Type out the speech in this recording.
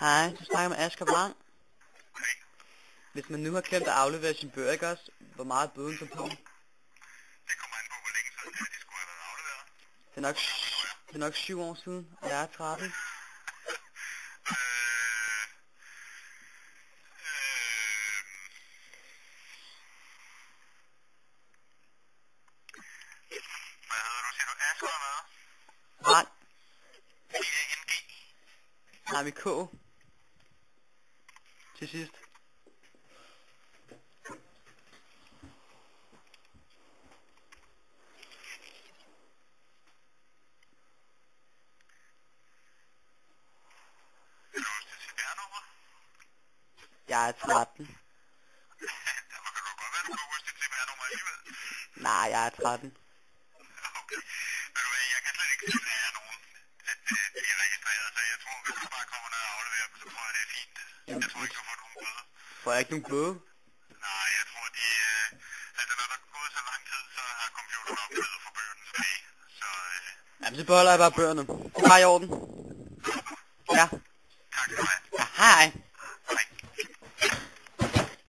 Hej, du snakker med Asger Blank. Okay. Hvis man nu har glemt at aflevere sin bøger, ikke også? Hvor meget er bøden så på? Det kommer an på, hvor længe siden de skulle have været afleveret. Det er nok 7 år siden, og jeg er 13. Hvad hedder du? Siger du Asger eller hvad? Blank. B-A-N-G. Nej, med K. Til sidst. Kan du huske dit CPR-nummer? Jeg er 13. Derfor kan du godt være, du kan huske dit CPR-nummer alligevel. Nej, jeg er 13. Okay. Ved du hvad, jeg kan slet ikke se, at der er nogen, de er registreret, så jeg tror, hvis du bare kommer ned og afleverer dem, så tror jeg, det er fint. Jeg tror ikke, du får nogen bøder. Får jeg ikke nogen bøde? Nej, jeg tror, altså når der er gået så lang tid, så har computeren opgivet at få bøgerne tilbage. Så, Jamen, så beholder jeg bare bøgerne. Det er bare i orden. Ja. tak skal du have. Ja, hej.